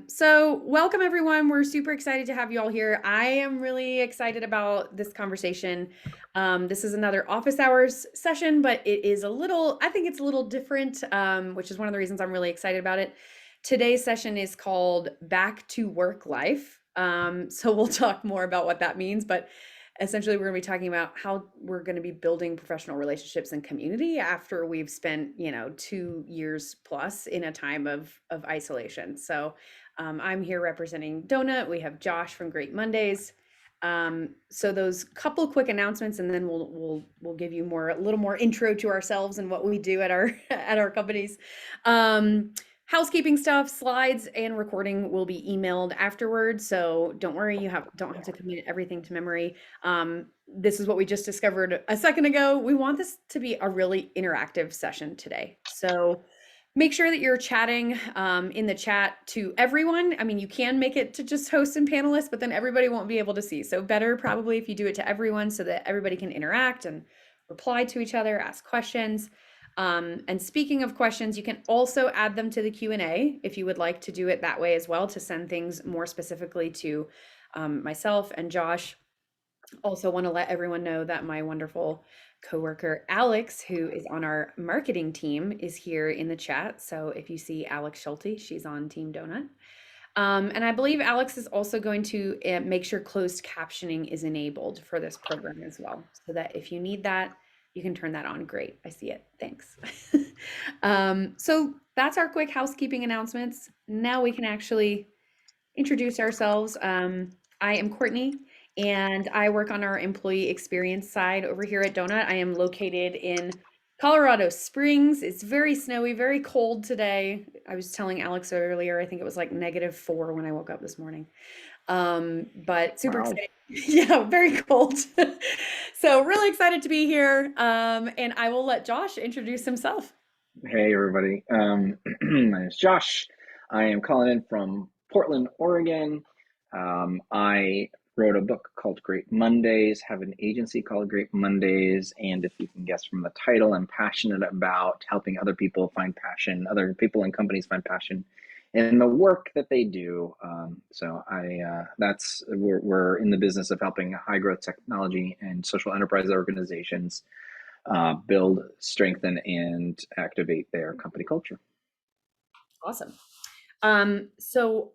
So welcome everyone. We're super excited to have you all here. I am really excited about this conversation. This is another office hours session, but I think it's a little different, which is one of the reasons I'm really excited about it. Today's session is called Back to Work Life. So we'll talk more about what that means, but essentially we're going to be talking about how we're going to be building professional relationships and community after we've spent, 2 years plus in a time of isolation. So I'm here representing Donut. We have Josh from Great Mondays. So those couple quick announcements, and then we'll give you a little more intro to ourselves and what we do at our at our companies. Housekeeping stuff, slides and recording will be emailed afterwards. So don't worry, don't have to commit everything to memory. This is what we just discovered a second ago. We want this to be a really interactive session today. So make sure that you're chatting in the chat to everyone. I mean, you can make it to just hosts and panelists, but then everybody won't be able to see. So better probably if you do it to everyone so that everybody can interact and reply to each other, ask questions. And speaking of questions, you can also add them to the Q&A if you would like to do it that way as well, to send things more specifically to myself and Josh. Also want to let everyone know that my wonderful coworker Alex, who is on our marketing team, is here in the chat. So if you see Alex Schulte, she's on Team Donut. And I believe Alex is also going to make sure closed captioning is enabled for this program as well, so that if you need that, you can turn that on. Great, I see it. Thanks. So that's our quick housekeeping announcements. Now we can actually introduce ourselves. I am Courtney, and I work on our employee experience side over here at Donut. I am located in Colorado Springs. It's very snowy, very cold today. I was telling Alex earlier, I think it was like -4 when I woke up this morning. But super Wow. excited. Yeah, very cold. So really excited to be here. And I will let Josh introduce himself. Hey, everybody. My name is Josh. I am calling in from Portland, Oregon. I wrote a book called Great Mondays, have an agency called Great Mondays, and if you can guess from the title, I'm passionate about helping other people find passion, other people and companies find passion in the work that they do. We're in the business of helping high growth technology and social enterprise organizations build, strengthen, and activate their company culture. Awesome. So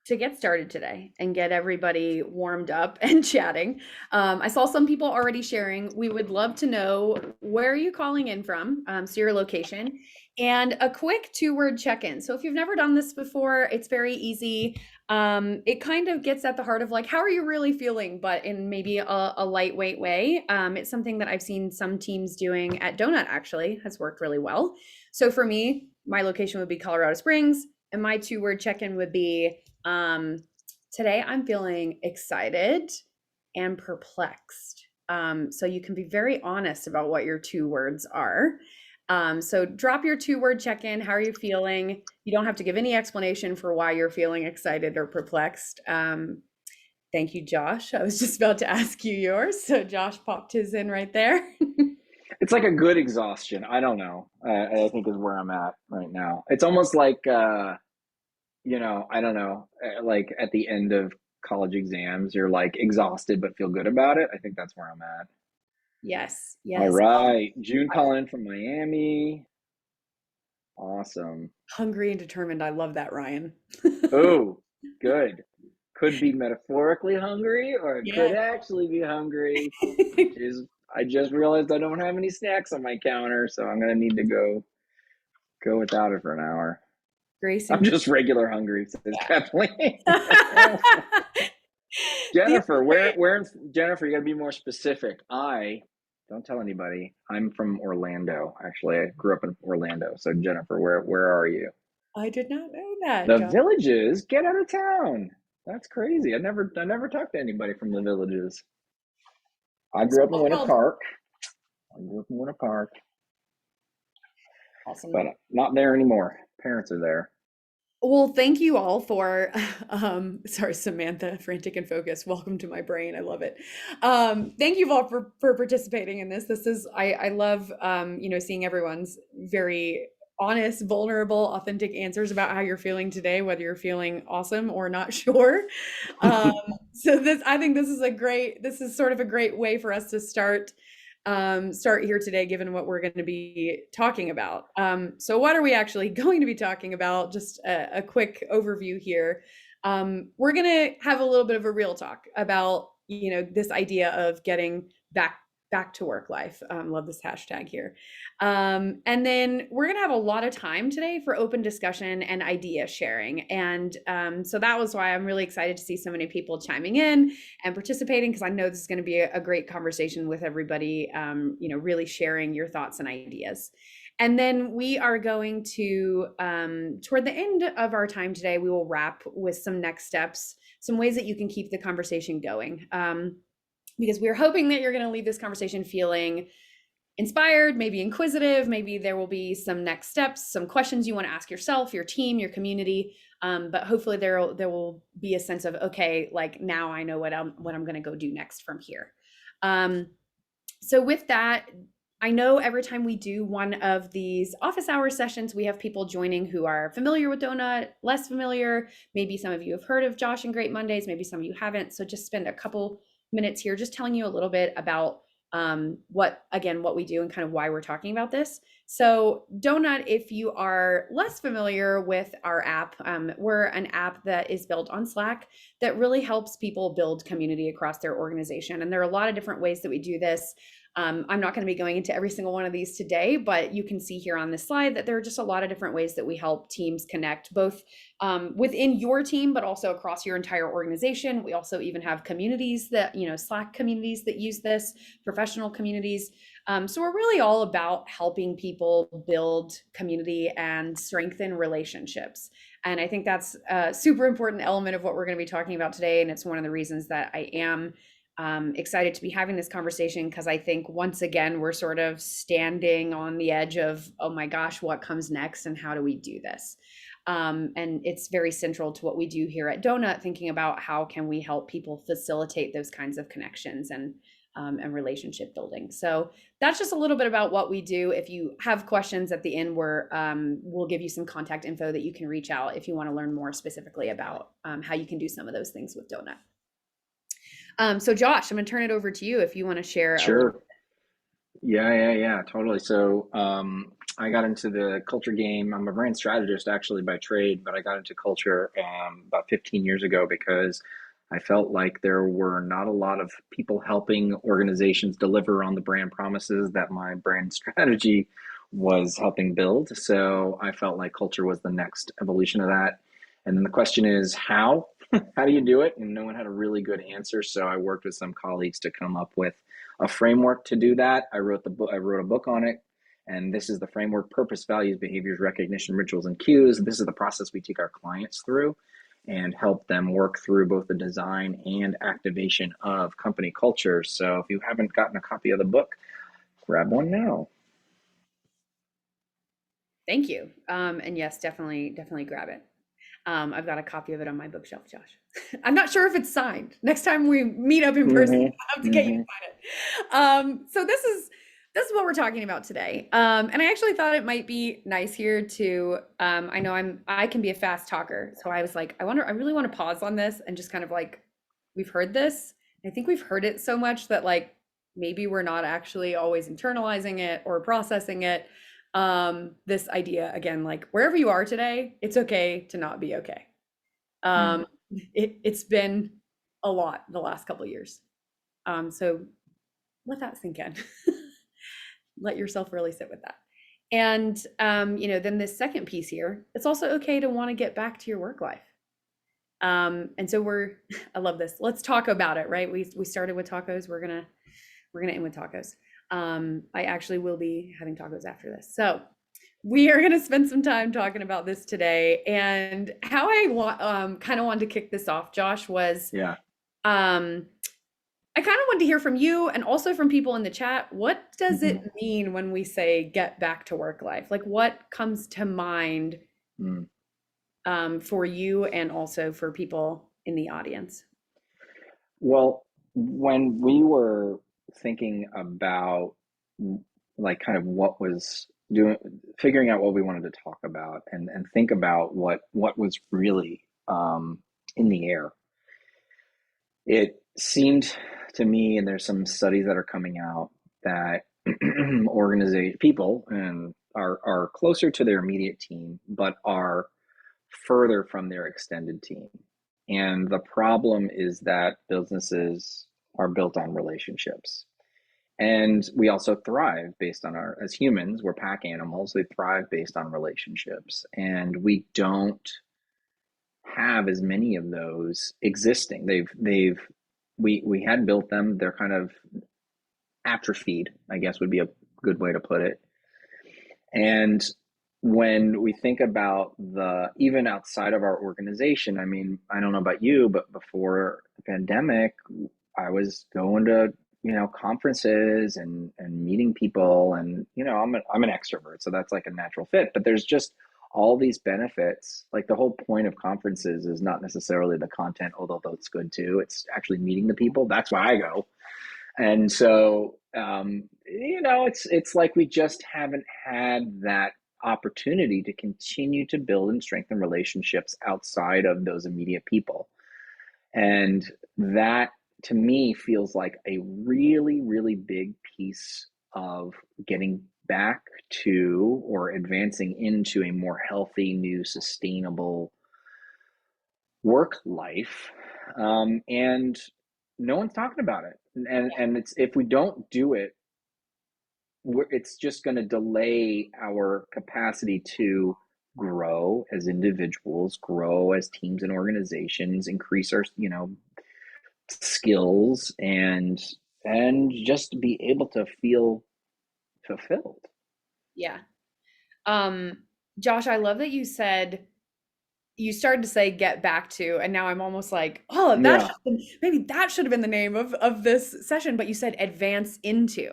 to get started today and get everybody warmed up and chatting, I saw some people already sharing. We would love to know, where are you calling in from? So your location, and a quick 2-word check-in. So if you've never done this before, it's very easy. It kind of gets at the heart of like, how are you really feeling, but in maybe a lightweight way. It's something that I've seen some teams doing at Donut, actually has worked really well. So for me, my location would be Colorado Springs, and my 2-word check-in would be, today I'm feeling excited and perplexed. So you can be very honest about what your 2 words are. So drop your 2-word check-in. How are you feeling? You don't have to give any explanation for why you're feeling excited or perplexed. Thank you, Josh. I was just about to ask you yours. So Josh popped his in right there. It's like a good exhaustion. I don't know. I think is where I'm at right now. It's almost like, I don't know, like at the end of college exams, you're like exhausted but feel good about it. I think that's where I'm at. Yes, All yes. right. June calling in from Miami. Awesome. Hungry and determined. I love that, Ryan. Oh, good. Could be metaphorically hungry or it could Yeah. actually be hungry. I just realized I don't have any snacks on my counter, so I'm gonna need to go without it for an hour. Grace I'm and just regular hungry, says Kathleen. the Jennifer, Jennifer, you gotta be more specific. Don't tell anybody. I'm from Orlando. Actually, I grew up in Orlando. So Jennifer, where are you? I did not know that, The John. Villages? Get out of town. That's crazy. I never talked to anybody from the Villages. I grew up in Small Winter world. Park. I grew up in Winter Park, Awesome. but not there anymore. Parents are there. Well, thank you all for, sorry, Samantha, frantic and focused. Welcome to my brain. I love it. Thank you all for participating in this. I love, seeing everyone's very honest, vulnerable, authentic answers about how you're feeling today, whether you're feeling awesome or not sure. Um, so I think this is sort of a great way for us to start here today, given what we're going to be talking about. So what are we actually going to be talking about? Just a quick overview here. We're going to have a little bit of a real talk about, this idea of getting back to work life. Love this hashtag here. And then we're going to have a lot of time today for open discussion and idea sharing. And so that was why I'm really excited to see so many people chiming in and participating, because I know this is going to be a great conversation with everybody, really sharing your thoughts and ideas. And then we are going to, toward the end of our time today, we will wrap with some next steps, some ways that you can keep the conversation going. Because we're hoping that you're going to leave this conversation feeling inspired, maybe inquisitive, maybe there will be some next steps, some questions you want to ask yourself, your team, your community. But hopefully there will be a sense of, okay, like now I know what I'm going to go do next from here. So with that, I know every time we do one of these office hour sessions, we have people joining who are familiar with Donut, less familiar. Maybe some of you have heard of Josh and Great Mondays, maybe some of you haven't. So just spend a couple minutes here just telling you a little bit about what we do and kind of why we're talking about this. So Donut, if you are less familiar with our app, we're an app that is built on Slack that really helps people build community across their organization. And there are a lot of different ways that we do this. I'm not going to be going into every single one of these today, but you can see here on this slide that there are just a lot of different ways that we help teams connect, both within your team, but also across your entire organization. We also even have communities that, Slack communities that use this, professional communities. So we're really all about helping people build community and strengthen relationships. And I think that's a super important element of what we're going to be talking about today. And it's one of the reasons that I am excited to be having this conversation, because I think once again, we're sort of standing on the edge of, oh my gosh, what comes next and how do we do this? And it's very central to what we do here at Donut, thinking about how can we help people facilitate those kinds of connections and relationship building. So that's just a little bit about what we do. If you have questions at the end, we'll give you some contact info that you can reach out if you want to learn more specifically about how you can do some of those things with Donut. So Josh, I'm going to turn it over to you if you want to share a little. Sure. Yeah, totally. So I got into the culture game. I'm a brand strategist actually by trade, but I got into culture about 15 years ago because I felt like there were not a lot of people helping organizations deliver on the brand promises that my brand strategy was helping build. So I felt like culture was the next evolution of that. And then the question is how? How do you do it? And no one had a really good answer. So I worked with some colleagues to come up with a framework to do that. I wrote a book on it. And this is the framework: purpose, values, behaviors, recognition, rituals, and cues. This is the process we take our clients through and help them work through both the design and activation of company culture. So if you haven't gotten a copy of the book, grab one now. Thank you. And yes, definitely grab it. I've got a copy of it on my bookshelf, Josh. I'm not sure if it's signed. Next time we meet up in person, Mm-hmm. I'll have to get you to sign it. So this is what we're talking about today. And I actually thought it might be nice here to, I know I can be a fast talker. So I was like, I really want to pause on this and just kind of like, we've heard this. I think we've heard it so much that like, maybe we're not actually always internalizing it or processing it. This idea again, like wherever you are today, it's okay to not be okay. It's been a lot the last couple of years. So let that sink in. Let yourself really sit with that. And then this second piece here, it's also okay to want to get back to your work life. And so I love this. Let's talk about it, right? We started with tacos. We're gonna end with tacos. I actually will be having tacos after this. So we are going to spend some time talking about this today. And how I kind of wanted to kick this off, Josh, was Yeah. I kind of wanted to hear from you and also from people in the chat. What does it mean when we say get back to work life? Like what comes to mind for you and also for people in the audience? Well, when we were thinking about like kind of what was doing figuring out what we wanted to talk about and think about what was really in the air. It seemed to me, and there's some studies that are coming out, that organization people and are closer to their immediate team, but are further from their extended team. And the problem is that businesses are built on relationships. And we also thrive based on as humans, we're pack animals, they thrive based on relationships. And we don't have as many of those existing. We had built them, they're kind of atrophied, I guess would be a good way to put it. And when we think about even outside of our organization, I mean, I don't know about you, but before the pandemic, I was going to, conferences and meeting people, and, I'm an extrovert, so that's like a natural fit, but there's just all these benefits. Like, the whole point of conferences is not necessarily the content, although that's good too. It's actually meeting the people. That's why I go. And so, it's like we just haven't had that opportunity to continue to build and strengthen relationships outside of those immediate people. And that, to me, feels like a really, really big piece of getting back to or advancing into a more healthy, new, sustainable work life. And no one's talking about it. And it's, if we don't do it, it's just going to delay our capacity to grow as individuals, grow as teams and organizations, increase our, skills, and just be able to feel fulfilled. Yeah. Um, Josh, I love that you started to say get back to, and now I'm almost like, oh, Yeah. maybe that should have been the name of this session, but you said advance into.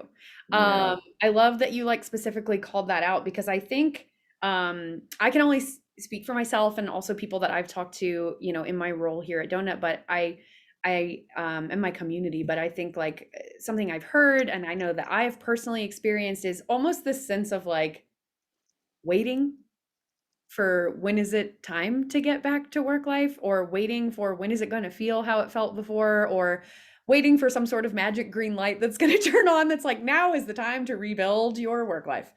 Yeah. I love that you like specifically called that out, because I think I can only speak for myself and also people that I've talked to, in my role here at Donut, but I in my community, but I think like something I've heard and I know that I've personally experienced is almost this sense of like waiting for when is it time to get back to work life, or waiting for when is it going to feel how it felt before, or waiting for some sort of magic green light that's going to turn on that's like now is the time to rebuild your work life,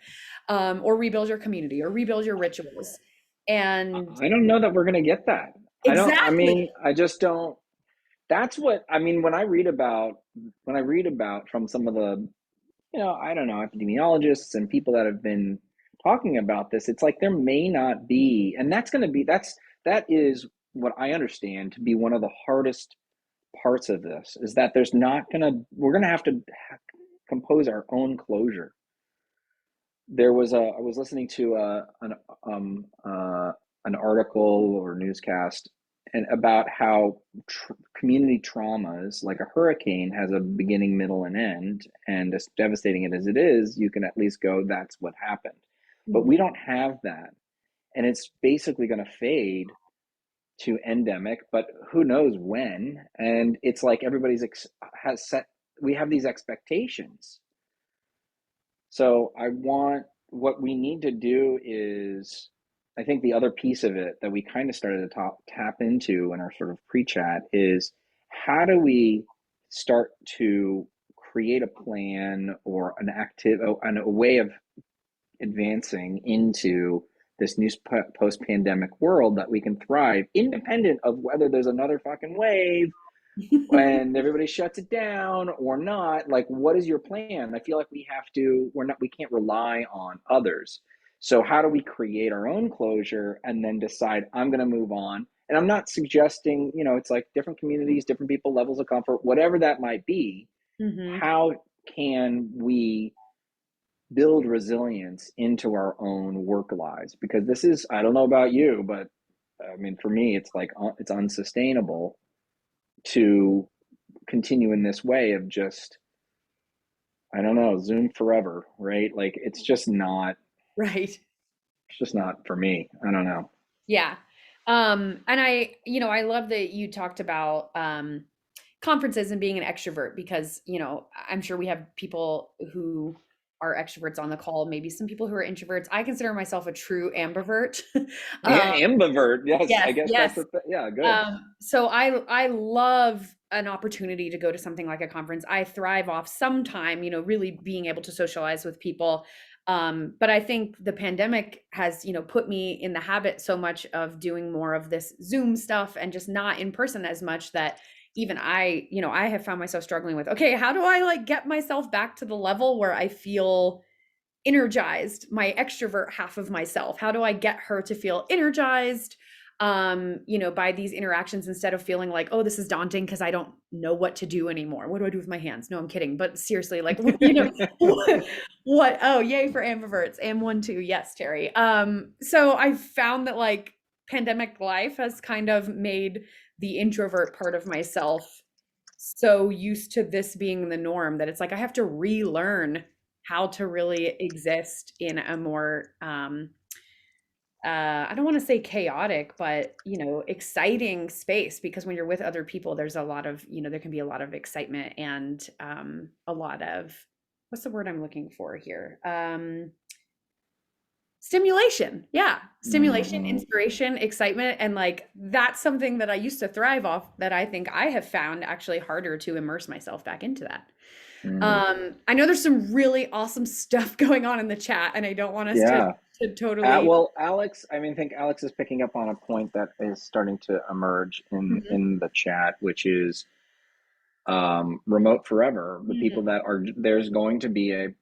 or rebuild your community or rebuild your rituals. And I don't know that we're going to get that. I exactly. mean, I just don't. That's what I mean when I read about from some of the, I don't know, epidemiologists and people that have been talking about this. It's like there may not be, and that is what I understand to be one of the hardest parts of this, is that we're gonna have to compose our own closure. I was listening to an article or newscast and about how community traumas, like a hurricane, has a beginning, middle, and end. And as devastating it as it is, you can at least go, that's what happened. But we Mhm. don't have that. And it's basically going to fade to endemic, but who knows when. And it's like has set, we have these expectations. So what we need to do is, I think the other piece of it that we kind of started to tap into in our sort of pre-chat is, how do we start to create a plan or a way of advancing into this new post-pandemic world that we can thrive independent of whether there's another fucking wave when everybody shuts it down or not. Like, what is your plan? I feel like we can't rely on others. So how do we create our own closure and then decide, I'm going to move on? And I'm not suggesting, it's like different communities, different people, levels of comfort, whatever that might be. Mhm. How can we build resilience into our own work lives? Because this is, I don't know about you, but I mean, for me, it's like, it's unsustainable to continue in this way of just, I don't know, Zoom forever, right? Like, Right. it's just not for me. I don't know. Yeah. And I love that you talked about conferences and being an extrovert, because, I'm sure we have people who are extroverts on the call, maybe some people who are introverts. I consider myself a true ambivert. Yeah, um, ambivert. Yes, I yes, guess that's yes. yeah, good. So I love an opportunity to go to something like a conference. I thrive off some time, really being able to socialize with people. But I think the pandemic has, put me in the habit so much of doing more of this Zoom stuff and just not in person as much that even I have found myself struggling with, okay, how do I like get myself back to the level where I feel energized, my extrovert half of myself? How do I get her to feel energized, by these interactions instead of feeling like, oh, this is daunting because I don't know what to do anymore. What do I do with my hands? No, I'm kidding. But seriously, like, what? Oh, yay for ambiverts. Am one too. Yes, Terry. So I've found that like pandemic life has kind of made the introvert part of myself so used to this being the norm that it's like I have to relearn how to really exist in a more I don't want to say chaotic, but exciting space, because when you're with other people, there's a lot of, there can be a lot of excitement and a lot of, what's the word I'm looking for here? Stimulation. Yeah. Stimulation, Hmm. inspiration, excitement. And like that's something that I used to thrive off that I think I have found actually harder to immerse myself back into that. Mm. I know there's some really awesome stuff going on in the chat, and I don't want us to Yeah. totally. Well, Alex, I mean, I think Alex is picking up on a point that is starting to emerge Mhm. in the chat, which is remote forever. The people Mhm. that are there's going to be a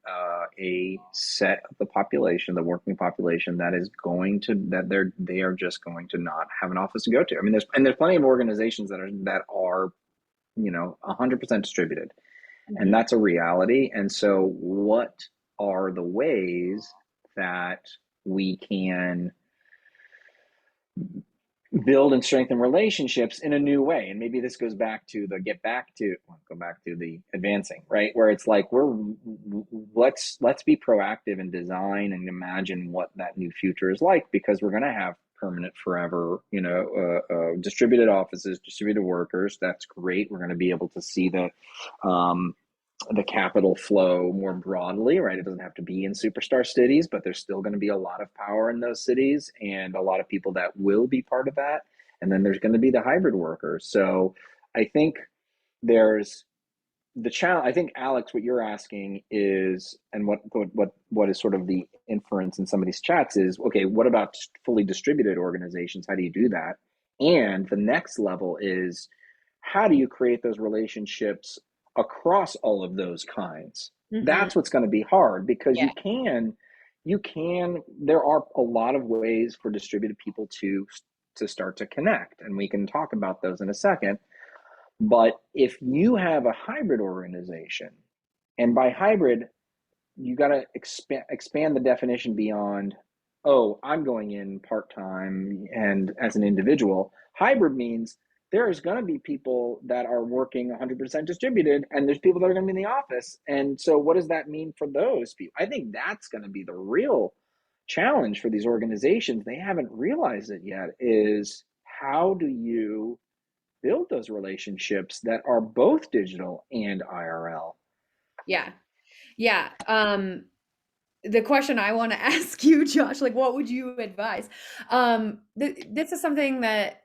set of the population, the working population, that is going to that they are just going to not have an office to go to. I mean, there's plenty of organizations that are 100% distributed, and Mhm. that's a reality. And so, what are the ways that we can build and strengthen relationships in a new way? And maybe this goes back to the go back to the advancing, right, where it's like let's be proactive and design and imagine what that new future is like, because we're going to have permanent forever, distributed offices, distributed workers. That's great. We're going to be able to see um, the capital flow more broadly, right? It doesn't have to be in superstar cities, but there's still going to be a lot of power in those cities and a lot of people that will be part of that. And then there's going to be the hybrid workers. So I think there's the challenge. I think, Alex, what you're asking is, and what is sort of the inference in some of these chats is, okay, what about fully distributed organizations? How do you do that? And the next level is, how do you create those relationships across all of those kinds? Mhm. That's what's going to be hard, because Yeah. there are a lot of ways for distributed people to start to connect, and we can talk about those in a second. But if you have a hybrid organization, and by hybrid, you got to expand the definition beyond, oh, I'm going in part time and as an individual. Hybrid means there is going to be people that are working 100% distributed, and there's people that are going to be in the office. And so, what does that mean for those people? I think that's going to be the real challenge for these organizations. They haven't realized it yet. Is how do you build those relationships that are both digital and IRL? Yeah. Yeah. The question I want to ask you, Josh, like, what would you advise? This is something that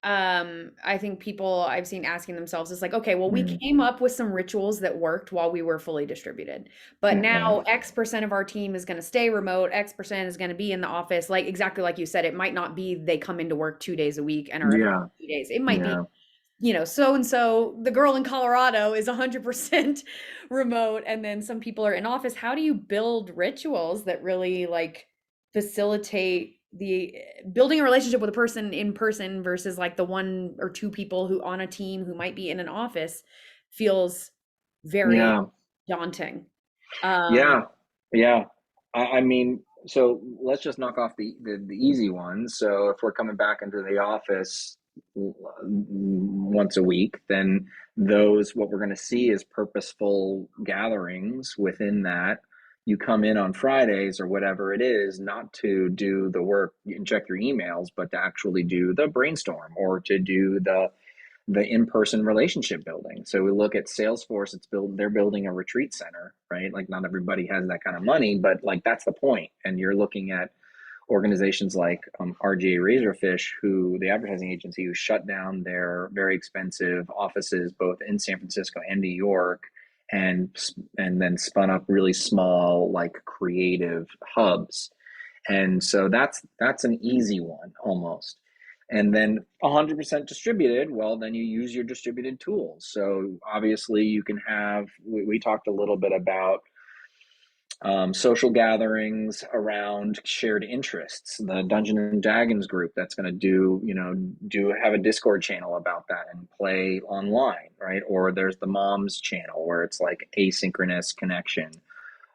I think people I've seen asking themselves is like, okay, well, we Mm, came up with some rituals that worked while we were fully distributed, but mm-hmm. now X% of our team is going to stay remote, X% is going to be in the office. Like exactly like you said, it might not be they come into work 2 days a week and are at home Yeah, 2 days. It might be, yeah, so and so, the girl in Colorado is 100% remote, and then some people are in office. How do you build rituals that really like facilitate the building a relationship with a person in person versus like the one or two people who on a team who might be in an office feels very yeah, daunting. Um, yeah, yeah. I mean, so let's just knock off the easy ones. So if we're coming back into the office once a week, then those what we're going to see is purposeful gatherings within that. You come in on Fridays or whatever it is, not to do the work and check your emails, but to actually do the brainstorm or to do the in-person relationship building. So we look at Salesforce, they're building a retreat center, right? Like not everybody has that kind of money, but like that's the point. And you're looking at organizations like RGA Razorfish, who the advertising agency, who shut down their very expensive offices both in San Francisco and New York, and then spun up really small like creative hubs. And so that's an easy one almost. And then 100% distributed, well, then you use your distributed tools. So obviously you can have, we talked a little bit about social gatherings around shared interests. The Dungeon and Dragons group that's going to do have a Discord channel about that and play online, right? Or there's the moms channel where it's like asynchronous connection.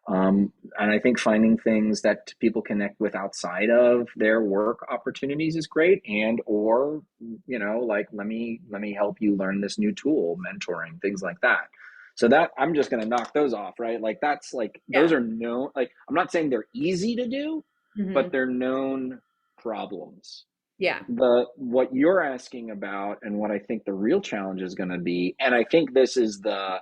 And I think finding things that people connect with outside of their work opportunities is great. And or like let me help you learn this new tool, mentoring, things like that. So that I'm just going to knock those off, right? Like that's like those Yeah. are known. Like I'm not saying they're easy to do, but Mhm. they're known problems. Yeah. What you're asking about and what I think the real challenge is going to be, and I think this is the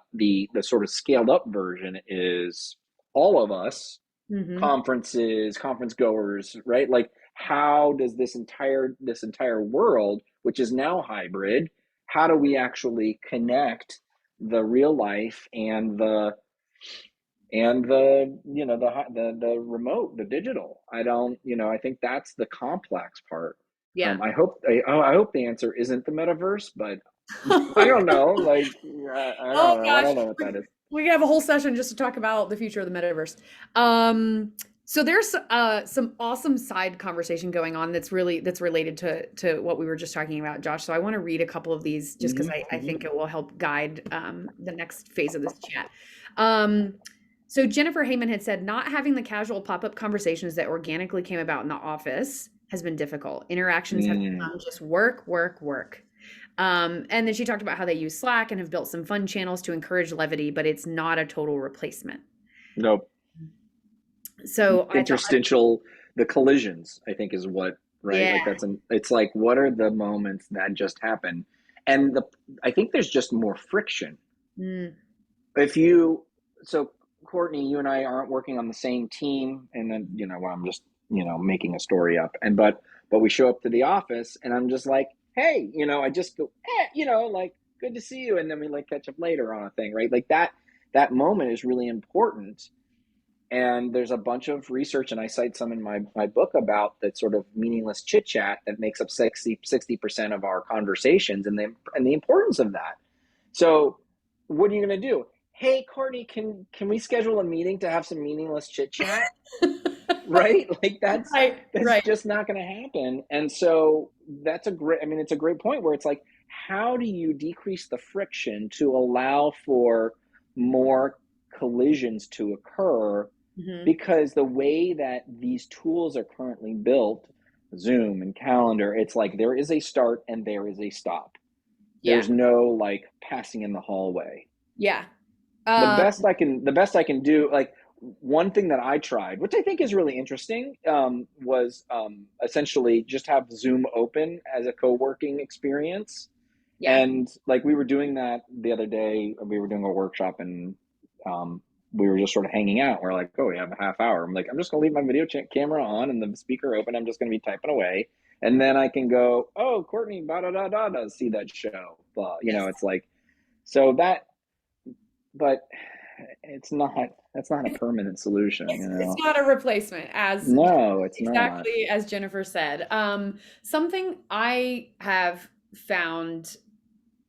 sort of scaled up version, is all of us, Mhm. conference goers, right? Like how does this entire world, which is now hybrid, how do we actually connect the real life and the remote, the digital? I think that's the complex part. Yeah. I hope the answer isn't the metaverse, but I don't know. Like, I don't Oh know. I gosh, don't know what that is. we have a whole session just to talk about the future of the metaverse. Um, so there's some awesome side conversation going on that's related to what we were just talking about, Josh. So I want to read a couple of these just because I think it will help guide the next phase of this chat. Um, so Jennifer Heyman had said, not having the casual pop-up conversations that organically came about in the office has been difficult. Interactions have Mm, become just work, work, work. And then she talked about how they use Slack and have built some fun channels to encourage levity, but it's not a total replacement. nope. So I thought, Interstitial, the collisions, I think is what, right? yeah, Like it's like, what are the moments that just happen? And I think there's just more friction. mm, If you, so Courtney, you and I aren't working on the same team, and then, well, I'm just, making a story up. But we show up to the office and I'm just like, hey, I just go, like, good to see you. And then we like catch up later on a thing, right? Like that moment is really important. And there's a bunch of research, and I cite some in my book about that sort of meaningless chit chat that makes up 60% of our conversations, and the importance of that. So, what are you going to do? Hey, Courtney, can we schedule a meeting to have some meaningless chit chat? Right? Like right, that's right, just not going to happen. And so that's a great. I mean, it's a great point where it's like, how do you decrease the friction to allow for more collisions to occur, hmm, because the way that these tools are currently built, Zoom and Calendar, it's like there is a start and there is a stop. yeah, There's no like passing in the hallway. yeah, The um, best I can the best I can do, like one thing that I tried, which I think is really interesting, was essentially just have Zoom open as a co-working experience. yeah, And like we were doing that the other day, we were doing a workshop, and we were just sort of hanging out. We're like, oh, we have a half hour. I'm like, I'm just gonna leave my video camera on and the speaker open. I'm just gonna be typing away, and then I can go, oh, Courtney, da da da da da, see that show. But yes. it's like, so that, but that's not a permanent solution, It's not a replacement, as No, it's not. exactly as Jennifer said. Something I have found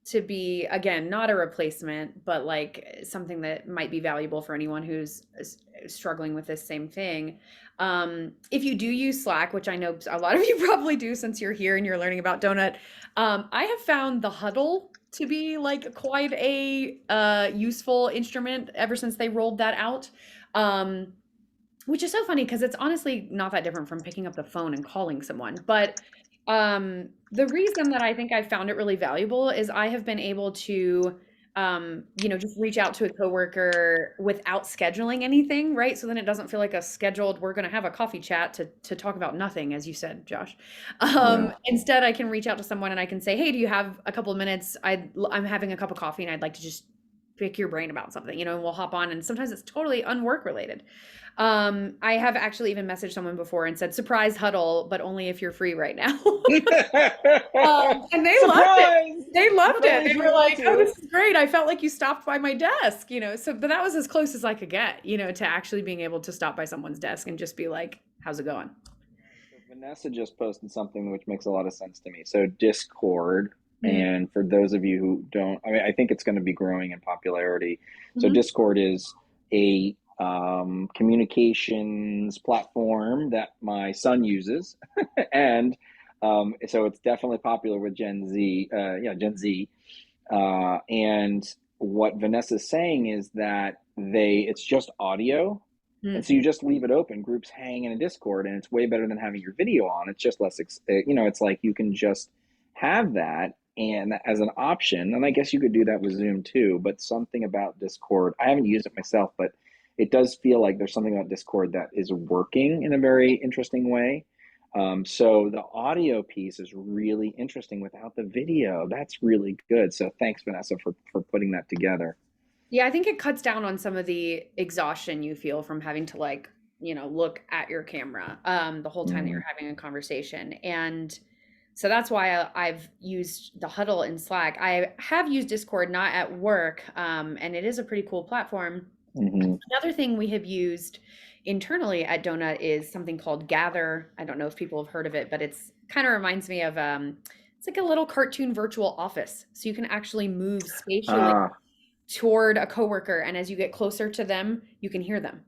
to be, again, not a replacement, but like something that might be valuable for anyone who's struggling with this same thing. If you do use Slack, which I know a lot of you probably do since you're here and you're learning about Donut, I have found the huddle to be like quite a useful instrument ever since they rolled that out. Um, which is so funny because it's honestly not that different from picking up the phone and calling someone. But the reason that I think I found it really valuable is I have been able to just reach out to a coworker without scheduling anything, right? So then it doesn't feel like a scheduled, we're going to have a coffee chat to talk about nothing, as you said, Josh. Yeah. Instead, I can reach out to someone and I can say, hey, do you have a couple of minutes? I'm having a cup of coffee and I'd like to just pick your brain about something, and we'll hop on. And sometimes it's totally unwork related. I have actually even messaged someone before and said, surprise huddle, but only if you're free right now. And they loved it. Surprise! They You loved can it. only They if you were want like, "Oh, to. this is great. I felt like you stopped by my desk," So, but that was as close as I could get, to actually being able to stop by someone's desk and just be like, "How's it going?" So Vanessa just posted something which makes a lot of sense to me. So Discord, Mm-hmm. and for those of you who don't, I mean, I think it's going to be growing in popularity. So Mm-hmm. Discord is a communications platform that my son uses, and so it's definitely popular with Gen Z. Yeah, Gen Z. And what Vanessa's saying is that it's just audio, and so you just leave it open. Groups hang in a Discord, and it's way better than having your video on. It's just less, it's like you can just have that and as an option. And I guess you could do that with Zoom too. But something about Discord, I haven't used it myself, but it does feel like there's something about Discord that is working in a very interesting way. So the audio piece is really interesting without the video. That's really good. So thanks, Vanessa, for putting that together. Yeah, I think it cuts down on some of the exhaustion you feel from having to look at your camera the whole time that Mm, you're having a conversation. And so that's why I've used the huddle in Slack. I have used Discord, not at work, and it is a pretty cool platform. mhm. Another thing we have used internally at Donut is something called Gather. I don't know if people have heard of it, but it's kind of reminds me of it's like a little cartoon virtual office. So you can actually move spatially Ah, toward a coworker, and as you get closer to them, you can hear them.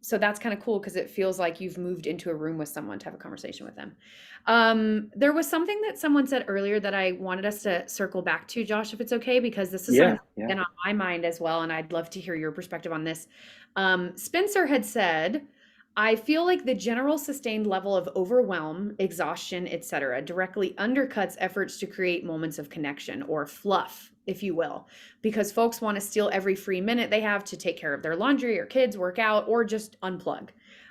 So that's kind of cool because it feels like you've moved into a room with someone to have a conversation with them. There was something that someone said earlier that I wanted us to circle back to, Josh, if it's okay, because this is something yeah, that's yeah. been on my mind as well, and I'd love to hear your perspective on this. Spencer had said, I feel like the general sustained level of overwhelm, exhaustion, etc., directly undercuts efforts to create moments of connection or fluff, if you will, because folks want to steal every free minute they have to take care of their laundry or kids, work out, or just unplug.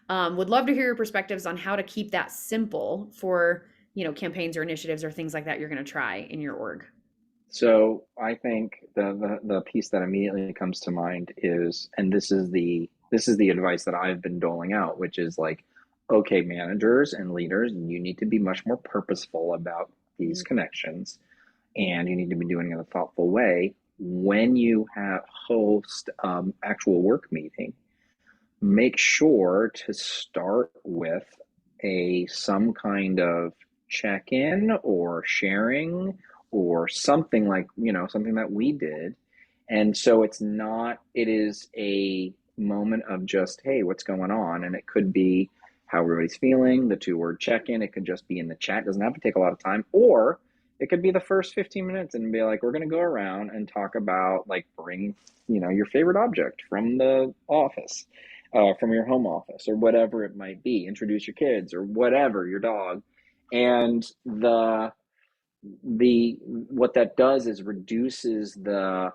Would love to hear your perspectives on how to keep that simple for campaigns or initiatives or things like that you're going to try in your org. So I think the piece that immediately comes to mind is, and this is the advice that I've been doling out, which is like, okay, managers and leaders, you need to be much more purposeful about these connections, and you need to be doing it in a thoughtful way. When you have host actual work meeting, make sure to start with a some kind of check-in or sharing or something, like something that we did. And so it is a moment of just, hey, what's going on? And it could be how everybody's feeling, the two-word check-in. It could just be in the chat. It doesn't have to take a lot of time. Or it could be the first 15 minutes and be like, we're going to go around and talk about, like, bring your favorite object from the office, from your home office, or whatever it might be. Introduce your kids or whatever, your dog. And the what that does is reduces the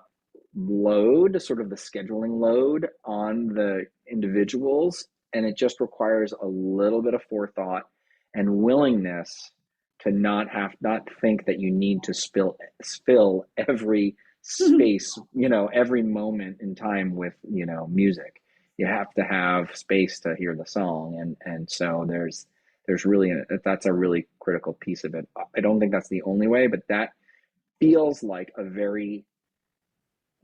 load, sort of the scheduling load on the individuals, and it just requires a little bit of forethought and willingness to not think that you need to spill every space, every moment in time with music. You have to have space to hear the song, and so there's really that's a really critical piece of it. I don't think that's the only way, but that feels like a very,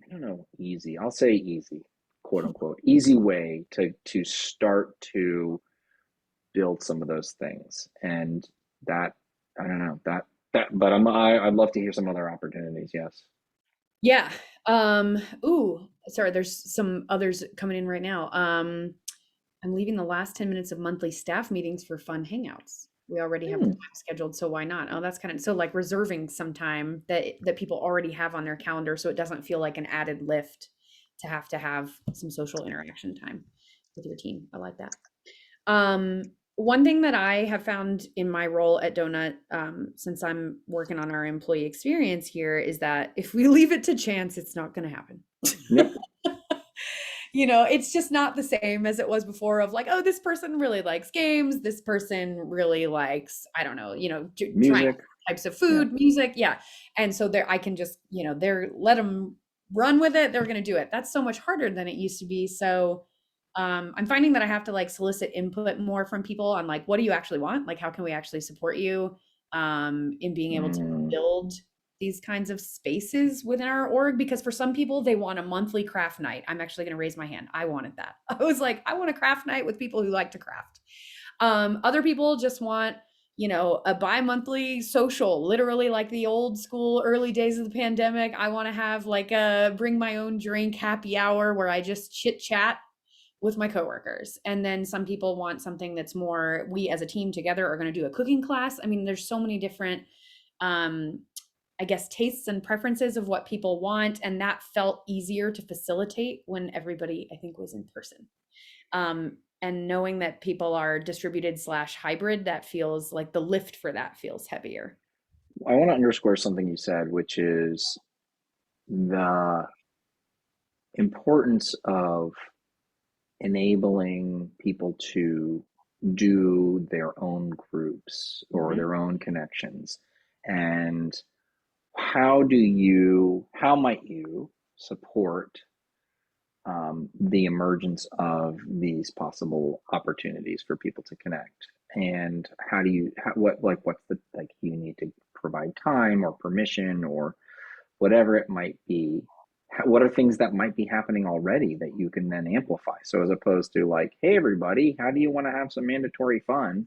I don't know, easy. I'll say easy, quote unquote, easy way to start to build some of those things. And that, I don't know, but I'd love to hear some other opportunities. Yes. Yeah. Ooh, sorry, there's some others coming in right now. I'm leaving the last 10 minutes of monthly staff meetings for fun hangouts. We already have the Hmm. time scheduled, so why not? Oh, that's kind of so like reserving some time that people already have on their calendar so it doesn't feel like an added lift to have some social interaction time with your team. I like that. One thing that I have found in my role at Donut, since I'm working on our employee experience here, is that if we leave it to chance, it's not going to happen. Yep. It's just not the same as it was before of like, oh, this person really likes games. This person really likes, I don't know, trying Music. types of Yeah. food, music. Yeah. And so there, I can just, let them run with it. They're going to do it. That's so much harder than it used to be. So, I'm finding that I have to like solicit input more from people on like, what do you actually want? Like, how can we actually support you, in being able to Mm, build these kinds of spaces within our org? Because for some people, they want a monthly craft night. I'm actually going to raise my hand. I wanted that. I was like, I want a craft night with people who like to craft. Other people just want, a bi-monthly social, literally like the old school early days of the pandemic. I want to have like a bring my own drink happy hour where I just chit chat with my coworkers. And then some people want something that's more, we as a team together are going to do a cooking class. I mean, there's so many different, um, I guess, tastes and preferences of what people want. And that felt easier to facilitate when everybody, I think, was in person. And knowing that people are distributed slash hybrid, that feels like the lift for that feels heavier. I want to underscore something you said, which is the importance of enabling people to do their own groups or Mm-hmm. their own connections. And how might you support the emergence of these possible opportunities for people to connect? And what's the, like, you need to provide time or permission or whatever it might be. What are things that might be happening already that you can then amplify? So as opposed to like, hey everybody, how do you want to have some mandatory fun?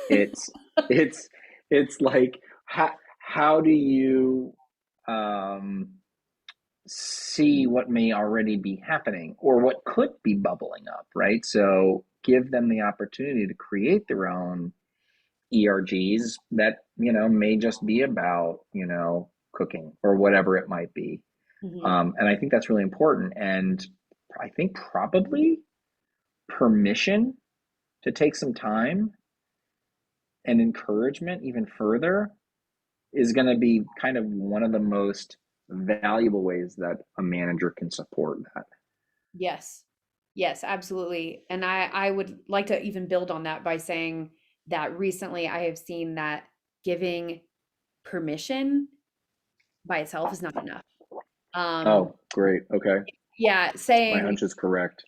It's it's it's like, how do you um, see what may already be happening or what could be bubbling up, right? So give them the opportunity to create their own ERGs that, may just be about, cooking or whatever it might be. Mm-hmm. And I think that's really important. And I think probably permission to take some time and encouragement even further is going to be kind of one of the most valuable ways that a manager can support that. Yes. Yes, absolutely. And I would like to even build on that by saying that recently I have seen that giving permission by itself is not enough. Um, Oh, great. Okay. yeah, My saying hunch is correct.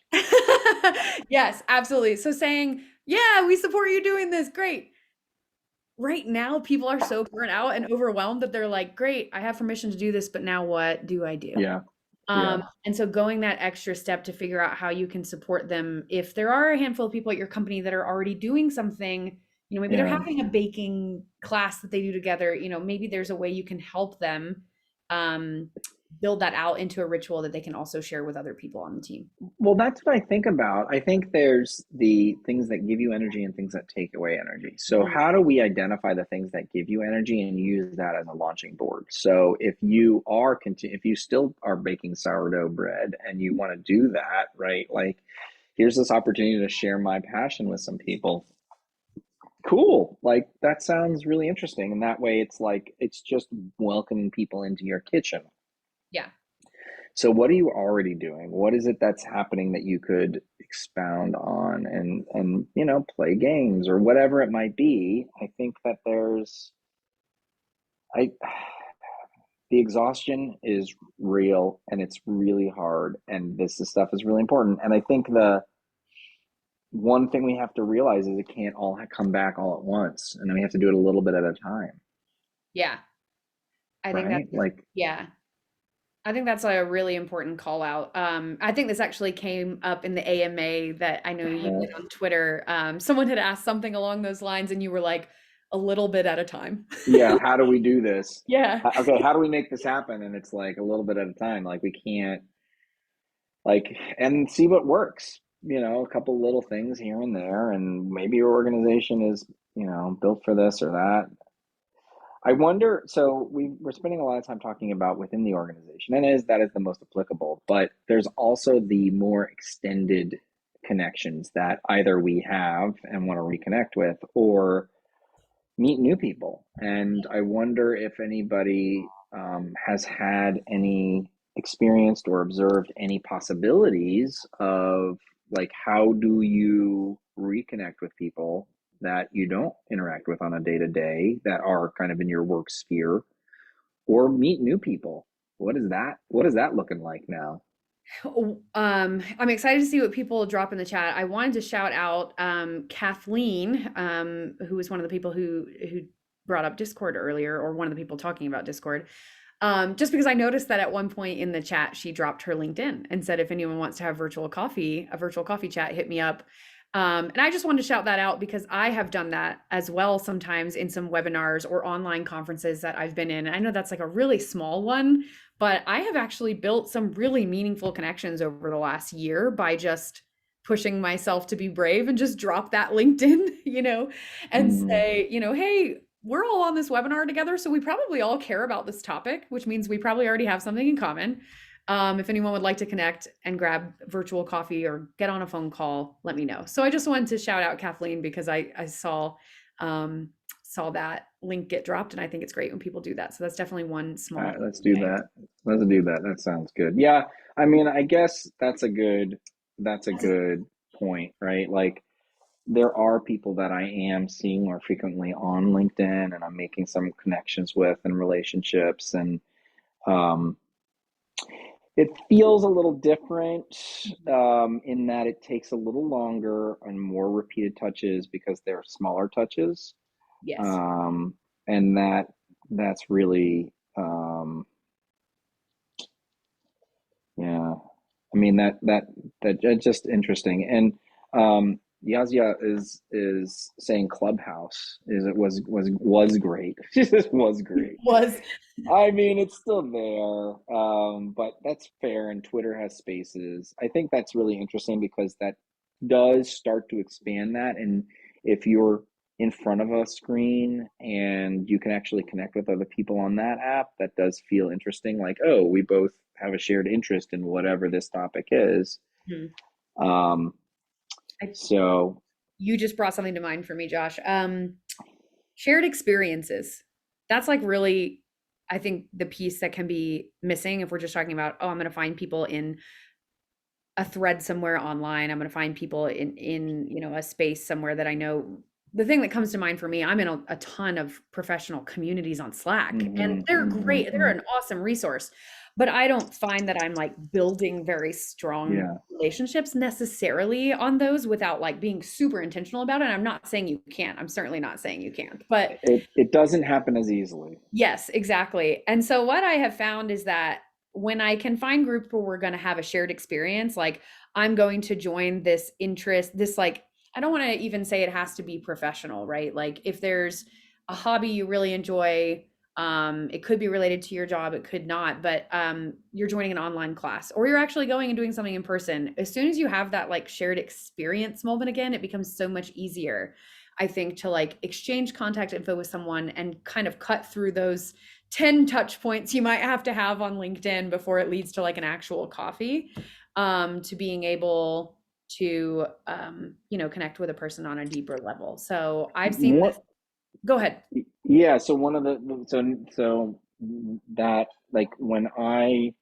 yes, absolutely. So saying, yeah, we support you doing this. Great. Right now, people are so burnt out and overwhelmed that they're like, great, I have permission to do this, but now what do I do? Yeah. Yeah. And so going that extra step to figure out how you can support them. If there are a handful of people at your company that are already doing something, maybe they're Yeah. having a baking class that they do together, maybe there's a way you can help them um, build that out into a ritual that they can also share with other people on the team. Well, that's what I think about. I think there's the things that give you energy and things that take away energy. So, Mhm. how do we identify the things that give you energy and use that as a launching board? So, if you still are baking sourdough bread and you want to do that, right? Like, here's this opportunity to share my passion with some people. Cool. Like, that sounds really interesting. And that way, it's just welcoming people into your kitchen. Yeah. So what are you already doing? What is it that's happening that you could expound on and play games or whatever it might be? I think that I the exhaustion is real and it's really hard and this stuff is really important. And I think the one thing we have to realize is it can't all come back all at once, and then we have to do it a little bit at a time, Yeah. I think right? that's, Like, yeah. I think that's a really important call out. I think this actually came up in the AMA that I know you did on Twitter. Someone had asked something along those lines, and you were like, a little bit at a time. yeah, how do we do this? Yeah. Okay, how do we make this happen? And it's like a little bit at a time. Like, we can't, like, and see what works. A couple little things here and there, and maybe your organization is, built for this or that. I wonder. So we're spending a lot of time talking about within the organization, and that is the most applicable. But there's also the more extended connections that either we have and want to reconnect with, or meet new people. And I wonder if anybody has had any experienced or observed any possibilities of, like, how do you reconnect with people that you don't interact with on a day to day, that are kind of in your work sphere, or meet new people? What is that looking like now? I'm excited to see what people drop in the chat. I wanted to shout out Kathleen, who was one of the people who brought up Discord earlier, or one of the people talking about Discord. Just because I noticed that at one point in the chat, she dropped her LinkedIn and said, if anyone wants to have a virtual coffee chat, hit me up. And I just wanted to shout that out because I have done that as well sometimes in some webinars or online conferences that I've been in. I know that's like a really small one, but I have actually built some really meaningful connections over the last year by just pushing myself to be brave and just drop that LinkedIn, and Mm, say, hey, we're all on this webinar together, so we probably all care about this topic, which means we probably already have something in common. If anyone would like to connect and grab virtual coffee or get on a phone call, let me know. So I just wanted to shout out Kathleen because I saw that link get dropped, and I think it's great when people do that. So that's definitely one all small right, thing let's do today. that. Let's do that. That sounds good. Yeah, I mean, I guess that's a good point, right? Like, there are people that I am seeing more frequently on LinkedIn, and I'm making some connections with and relationships, and um, it feels a little different, in that it takes a little longer and more repeated touches because they're smaller touches, Yes. um, and that's really, yeah. I mean, that's just interesting. And Yazia is saying Clubhouse is it was great. She says was great. Was. I mean, it's still there, but that's fair. And Twitter has Spaces. I think that's really interesting because that does start to expand that. And if you're in front of a screen and you can actually connect with other people on that app, that does feel interesting. Like, oh, we both have a shared interest in whatever this topic is. Mhm. Um, I, so, you just brought something to mind for me, Josh. Shared experiences. That's like really, I think, the piece that can be missing if we're just talking about, oh, I'm going to find people in a thread somewhere online. I'm going to find people in a space somewhere that I know. The thing that comes to mind for me, I'm in a ton of professional communities on Slack, and mhm, they're mhm, great. They're mhm. an awesome resource, but I don't find that I'm like building very strong Yeah, relationships necessarily on those without like being super intentional about it. And I'm not saying you can't. I'm certainly not saying you can't, but it doesn't happen as easily. yes, exactly. And so what I have found is that when I can find groups where we're going to have a shared experience, like I'm going to join this interest, this like, I don't want to even say it has to be professional, right? Like if there's a hobby you really enjoy, it could be related to your job, it could not, but you're joining an online class or you're actually going and doing something in person. As soon as you have that like shared experience moment again, it becomes so much easier, I think, to like exchange contact info with someone and kind of cut through those 10 touch points you might have to have on LinkedIn before it leads to like an actual coffee, to being able to, connect with a person on a deeper level. So I've seen this. What Go ahead. Yeah, so one of the so that, like, when I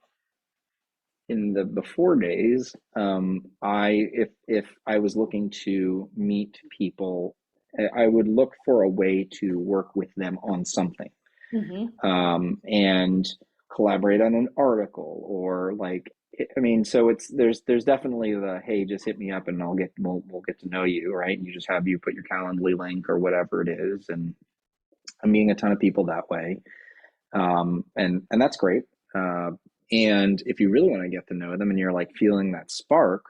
in the before days, I if I was looking to meet people, I would look for a way to work with them on something, Hmm. and collaborate on an article, or like, I mean, so there's definitely the, hey, just hit me up and we'll get to know you, right? You just have you put your Calendly link or whatever it is, and I'm meeting a ton of people that way, and that's great. Uh, and if you really want to get to know them and you're like feeling that spark,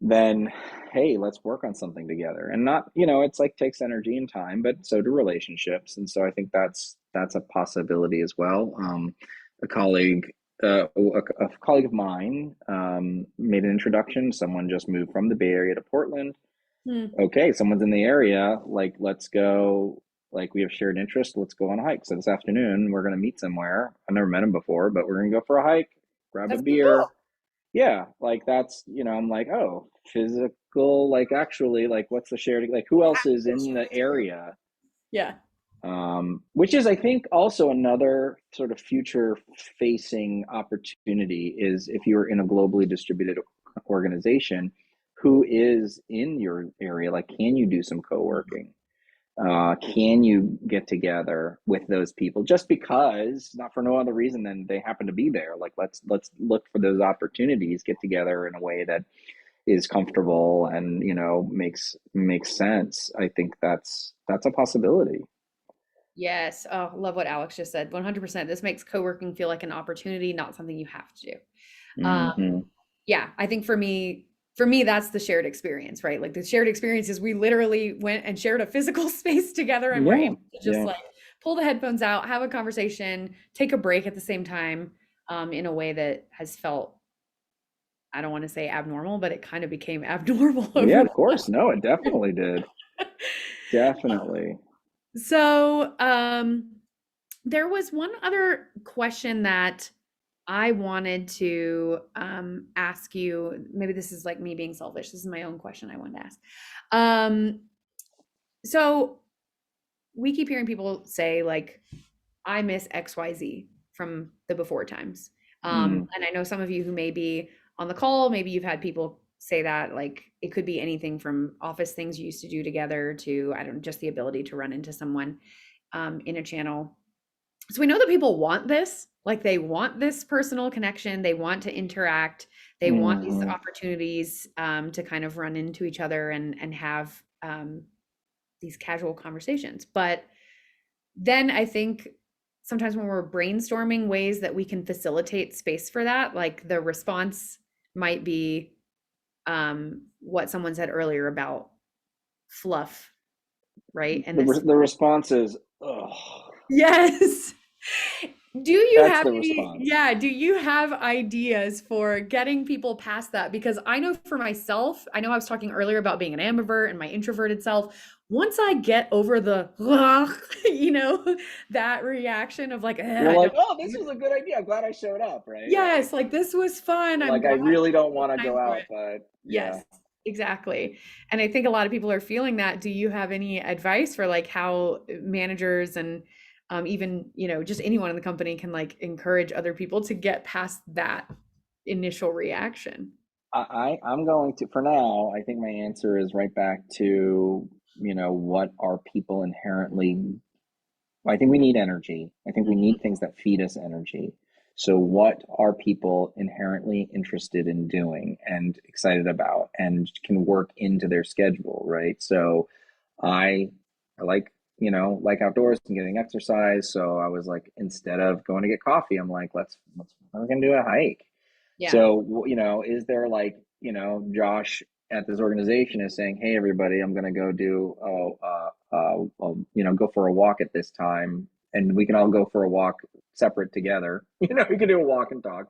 then hey, let's work on something together. And not, it's like takes energy and time, but so do relationships. And so I think that's a possibility as well. A colleague. A colleague of mine made an introduction. Someone just moved from the Bay Area to Portland. Hmm. Okay, someone's in the area, like, let's go, like, we have shared interest, let's go on a hike. So this afternoon we're going to meet somewhere. I've never met him before, but we're going to go for a hike, grab a That's so beer, cool. yeah, like that's, I'm like, oh, physical, like actually, like what's the shared, like who else is in the area? Yeah. Which is, I think, also another sort of future facing opportunity is if you're in a globally distributed organization, who is in your area? Like, can you do some co-working? Can you get together with those people just because, not for no other reason than they happen to be there? Like, let's look for those opportunities, get together in a way that is comfortable and makes sense. I think that's a possibility. Yes. Oh, love what Alex just said. 100%. This makes co-working feel like an opportunity, not something you have to do. Hmm. Yeah, I think for me that's the shared experience, right? Like the shared experience is we literally went and shared a physical space together and we're Yeah, able to just yeah, like pull the headphones out, have a conversation, take a break at the same time, in a way that has felt, I don't want to say abnormal, but it kind of became abnormal yeah. over Of course, no, it definitely did. Definitely. so there was one other question that I wanted to ask you. Maybe this is like me being selfish. This is my own question I wanted to ask. Um, so we keep hearing people say, like, I miss XYZ from the before times. Mm, And I know some of you who may be on the call, maybe you've had people say that, like, it could be anything from office things you used to do together to, I don't know, just the ability to run into someone in a channel. So we know that people want this, like they want this personal connection, they want to interact, they want these hmm. opportunities to kind of run into each other and have these casual conversations. But then I think sometimes when we're brainstorming ways that we can facilitate space for that, like the response might be what someone said earlier about fluff, right? And this, The response is, oh, yes. Do you that's have the any, response. yeah, do you have ideas for getting people past that? Because I know for myself, I know I was talking earlier about being an ambivert and my introverted self. Once I get over the, that reaction of like, You're I like, don't, oh, this was a good idea. I'm glad I showed up, right? yes, like this was fun. I'm Like I glad really I don't made want to time go for out, it. but yeah. Yes, exactly. And I think a lot of people are feeling that. Do you have any advice for like how managers and even, just anyone in the company can like encourage other people to get past that initial reaction? I'm going to, for now, I think my answer is right back to, what are people inherently, I think we need energy. I think we Mhm. need things that feed us energy. So what are people inherently interested in doing and excited about and can work into their schedule, right? So I I like outdoors and getting exercise. So I was like, instead of going to get coffee, I'm like, we're gonna do a hike. Yeah. So, is there like, Josh at this organization is saying, hey, everybody, I'm going to go do, go for a walk at this time. And we can all go for a walk separate together. We can do a walk and talk.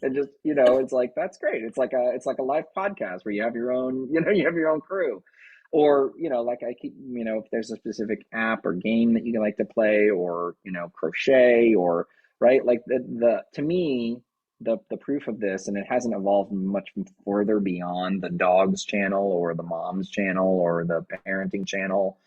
And just, it's like, that's great. It's like a live podcast where you have your own, you have your own crew. Or, like I keep, if there's a specific app or game that you like to play or, crochet or, right. Like to me, the proof of this, and it hasn't evolved much further beyond the dogs channel or the moms channel or the parenting channel,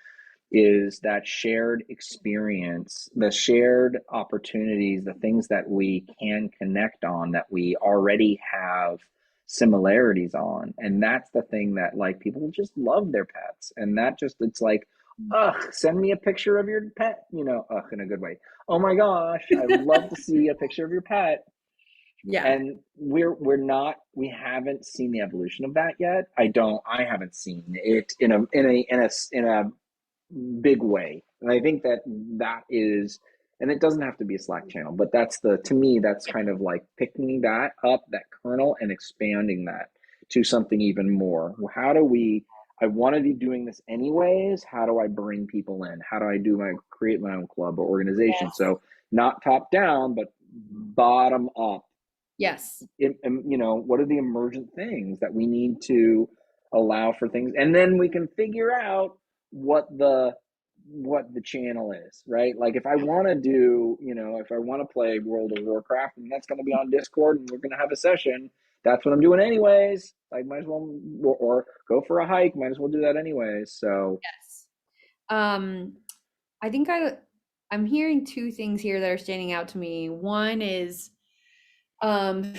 is that shared experience, the shared opportunities, the things that we can connect on that we already have similarities on. And that's the thing that, like, people just love their pets. And that just, it's like, ugh, send me a picture of your pet, ugh, in a good way. Oh my gosh, I would love to see a picture of your pet. Yeah. And we haven't seen the evolution of that yet. I haven't seen it in a big way. And I think that is, and it doesn't have to be a Slack channel, but to me, that's kind of like picking that up, that kernel, and expanding that to something even more. I want to be doing this anyways. How do I bring people in? How do I create my own club or organization? Yes. So not top down, but bottom up. Yes. What are the emergent things that we need to allow for things, and then we can figure out what the channel is, right? Like if I want to do, if I want to play World of Warcraft, and that's going to be on Discord, and we're going to have a session, that's what I'm doing anyways. I might as well, or go for a hike. Might as well do that anyways. So Yes. Um, I think I'm hearing two things here that are standing out to me. One is that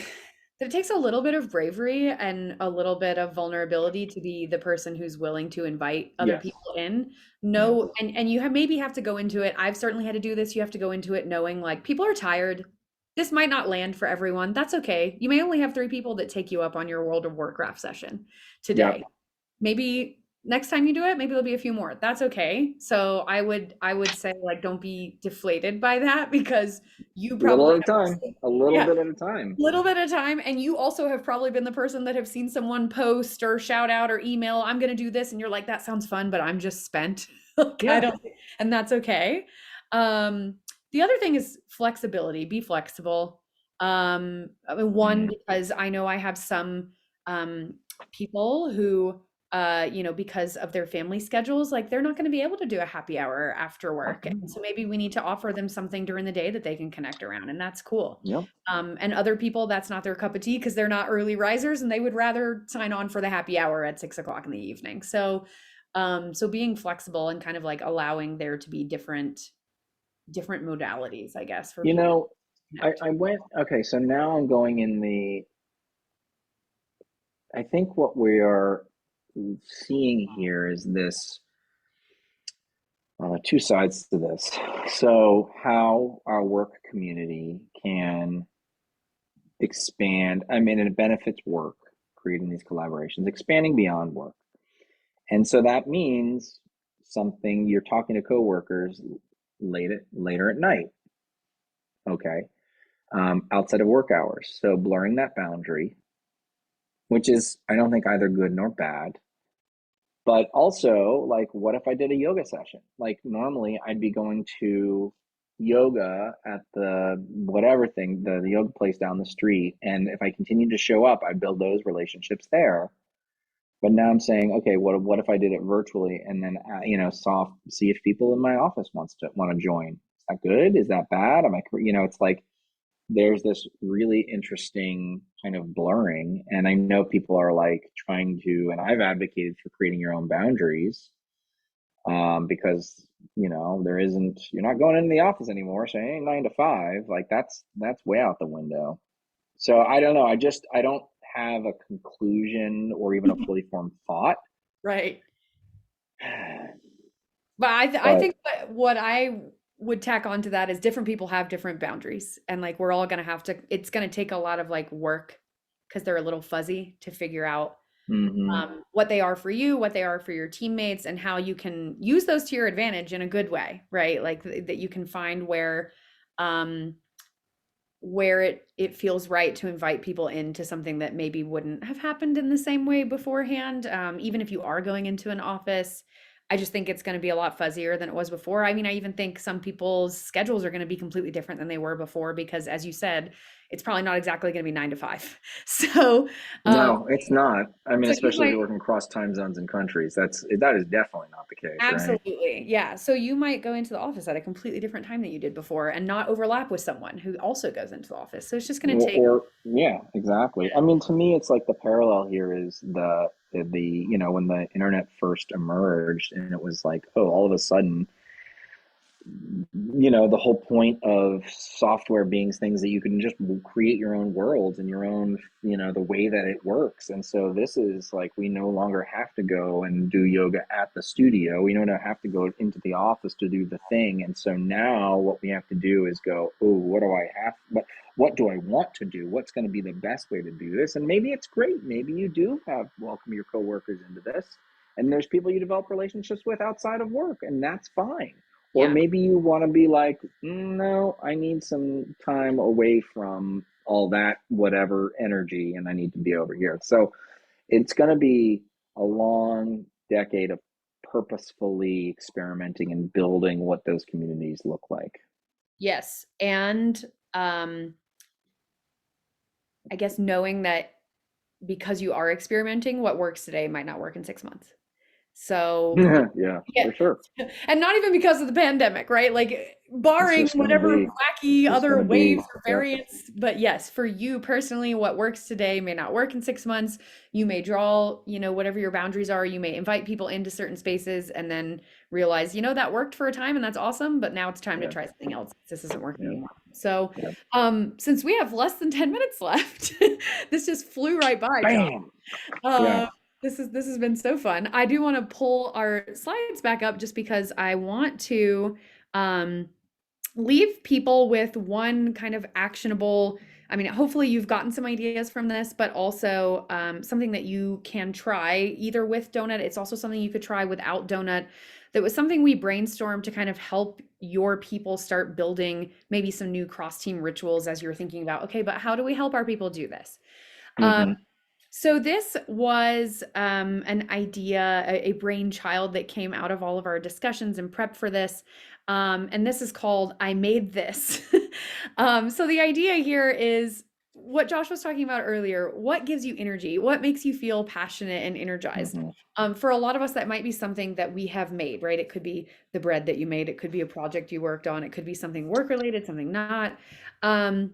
it takes a little bit of bravery and a little bit of vulnerability to be the person who's willing to invite other yes, people in. yes, No, and you have maybe have to go into it. I've certainly had to do this. You have to go into it knowing like people are tired. This might not land for everyone. That's okay. You may only have three people that take you up on your World of Warcraft session yep. today. Maybe next time you do it, maybe there'll be a few more. That's okay. So I would say like don't be deflated by that because you A little probably at a have time, a little yeah, bit at a time. little bit of time, and you also have probably been the person that have seen someone post or shout out or email, I'm going to do this, and you're like, that sounds fun, but I'm just spent. Like, I Yeah. don't, and that's okay. The other thing is flexibility. Be flexible. I mean, one, Mm. because I know I have some um people who because of their family schedules, like they're not going to be able to do a happy hour after work. And so maybe we need to offer them something during the day that they can connect around, and that's cool. Yep. And other people, that's not their cup of tea because they're not early risers and they would rather sign on for the happy hour at 6 o'clock in the evening. So being flexible and kind of like allowing there to be different modalities, I guess, for You people to know, connect. I went, okay, so now I'm going in I think what we are seeing here is this two sides to this. So, how our work community can expand, I mean, and it benefits work, creating these collaborations, expanding beyond work. And so that means something you're talking to coworkers later at night, okay, outside of work hours. So blurring that boundary, which is, I don't think either good nor bad. But also, like, what if I did a yoga session? Like, normally I'd be going to yoga at the whatever thing, the yoga place down the street. And if I continued to show up, I'd build those relationships there. But now I'm saying, okay, what if I did it virtually and then see if people in my office want to join? Is that good? Is that bad? Am I, it's like there's this really interesting kind of blurring. And I know people are like trying to, and I've advocated for creating your own boundaries because, there isn't, you're not going into the office anymore. So it ain't 9 to 5. Like that's way out the window. So I don't know. I don't have a conclusion or even a fully formed thought. Right. But I But think what I would tack onto that is different people have different boundaries. And like we're all gonna have to, it's gonna take a lot of like work because they're a little fuzzy to figure out mhm. what they are for you, what they are for your teammates, and how you can use those to your advantage in a good way, right? Like that you can find um where it feels right to invite people into something that maybe wouldn't have happened in the same way beforehand. Even if you are going into an office, I just think it's going to be a lot fuzzier than it was before. I mean, I even think some people's schedules are going to be completely different than they were before because, as you said, it's probably not exactly going to be 9 to 5. So, um, No, it's not. I mean, so you especially if might you're working across time zones and countries, that is definitely not the case, right? absolutely, yeah. So you might go into the office at a completely different time than you did before, and not overlap with someone who also goes into the office. So it's just going to take. Yeah, exactly. I mean, to me, it's like the parallel here is when the internet first emerged, and it was like, oh, all of a sudden the whole point of software being things that you can just create your own worlds and your own, the way that it works. And so this is like, we no longer have to go and do yoga at the studio. We don't have to go into the office to do the thing. And so now what we have to do is go, oh, what do I want to do? What's going to be the best way to do this? And maybe it's great. Maybe you do have welcome your coworkers into this. And there's people you develop relationships with outside of work, and that's fine. Or Yeah. maybe you want to be like, no, I need some time away from all that, whatever energy, and I need to be over here. So it's going to be a long decade of purposefully experimenting and building what those communities look like. Yes. And um, I guess knowing that because you are experimenting, what works today might not work in 6 months. So Yeah, yeah, for sure. and not even because of the pandemic, right? Like It's barring just gonna whatever be, wacky just other gonna waves be, or yep, variants. But yes, for you personally, what works today may not work in 6 months. You may draw, whatever your boundaries are. You may invite people into certain spaces and then realize, that worked for a time and that's awesome, but now it's time to yeah, try something else. This isn't working yeah, anymore. So, yeah. since we have less than 10 minutes left, this just flew right by, Josh. Bam. Yeah. Uh, this has been so fun. I do want to pull our slides back up just because I want to um, leave people with one kind of actionable. I mean, hopefully you've gotten some ideas from this, but also something that you can try either with Donut. It's also something you could try without Donut. That was something we brainstormed to kind of help your people start building maybe some new cross team rituals as you're thinking about, okay, but how do we help our people do this? Um, Mm-hmm. so this was an idea, a brainchild that came out of all of our discussions and prep for this. And this is called I Made This. So the idea here is what Josh was talking about earlier. What gives you energy? What makes you feel passionate and energized? Mm-hmm. For a lot of us, that might be something that we have made, right? It could be the bread that you made. It could be a project you worked on. It could be something work related, something not. Um,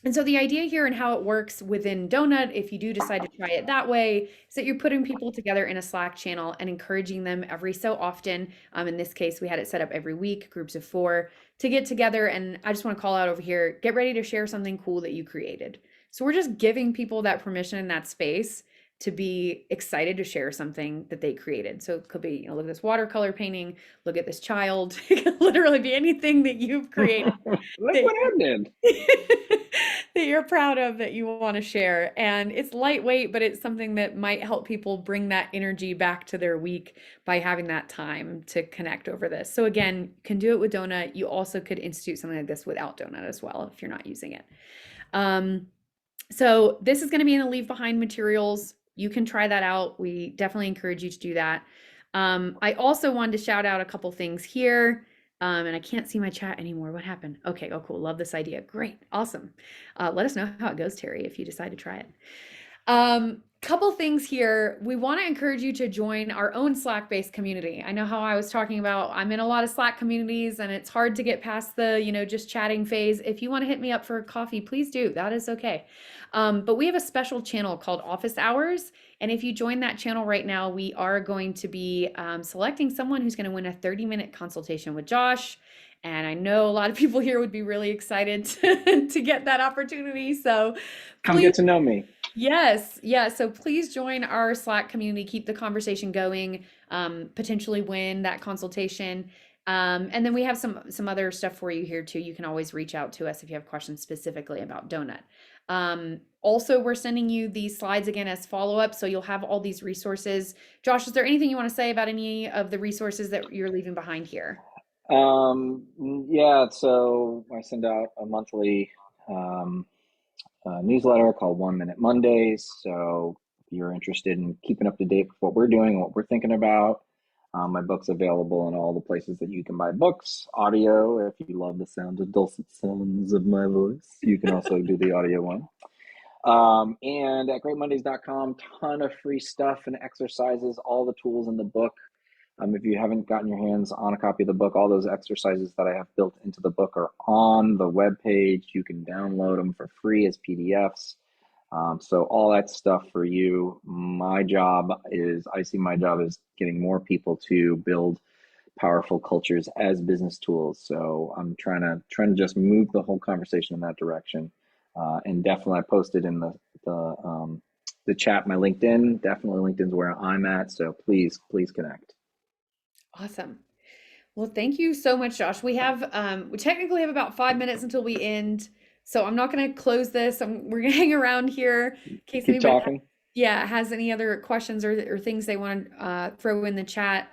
and so the idea here and how it works within Donut, if you do decide to try it that way, is that you're putting people together in a Slack channel and encouraging them every so often. In this case, we had it set up every week, groups of 4, to get together. And I just want to call out over here, get ready to share something cool that you created. So we're just giving people that permission in that space to be excited to share something that they created. So it could be, look at this watercolor painting, look at this child. It could literally be anything that you've created Look that what I did. that you're proud of that you want to share. And it's lightweight, but it's something that might help people bring that energy back to their week by having that time to connect over this. So again, you can do it with Donut. You also could institute something like this without Donut as well if you're not using it. Um, so this is going to be in the leave behind materials. You can try that out. We definitely encourage you to do that. I also wanted to shout out a couple things here. And I can't see my chat anymore. What happened? Okay. Oh, cool. Love this idea. Great. Awesome. Let us know how it goes, Terry, if you decide to try it. Couple things here. We want to encourage you to join our own Slack-based community. I know how I was talking about, I'm in a lot of Slack communities and it's hard to get past the, just chatting phase. If you want to hit me up for a coffee, please do. That is okay. But we have a special channel called Office Hours. And if you join that channel right now, we are going to be selecting someone who's going to win a 30-minute consultation with Josh. And I know a lot of people here would be really excited to get that opportunity. So Come please. get to know me. Yes, yeah. So please join our Slack community, keep the conversation going, potentially win that consultation. And then we have some other stuff for you here too. You can always reach out to us if you have questions specifically about Donut. Also, we're sending you these slides again as follow-up, so you'll have all these resources. Josh, is there anything you want to say about any of the resources that you're leaving behind here? Yeah, so I send out a monthly um, newsletter called 1 Minute Mondays. So if you're interested in keeping up to date with what we're doing and what we're thinking about, my book's available in all the places that you can buy books. Audio, if you love the sound of dulcet sounds of my voice, you can also do the audio one. And at greatmondays.com, ton of free stuff and exercises, all the tools in the book. If you haven't gotten your hands on a copy of the book, all those exercises that I have built into the book are on the webpage. You can download them for free as PDFs. So all that stuff for you. I see my job as getting more people to build powerful cultures as business tools. So I'm trying to just move the whole conversation in that direction. And definitely, I posted in the chat my LinkedIn. Definitely, LinkedIn's where I'm at. So please connect. Awesome. Well, thank you so much, Josh. We technically have about 5 minutes until we end, so I'm not going to close this. We're going to hang around here in case Keep anybody, talking. has any other questions or things they want to throw in the chat.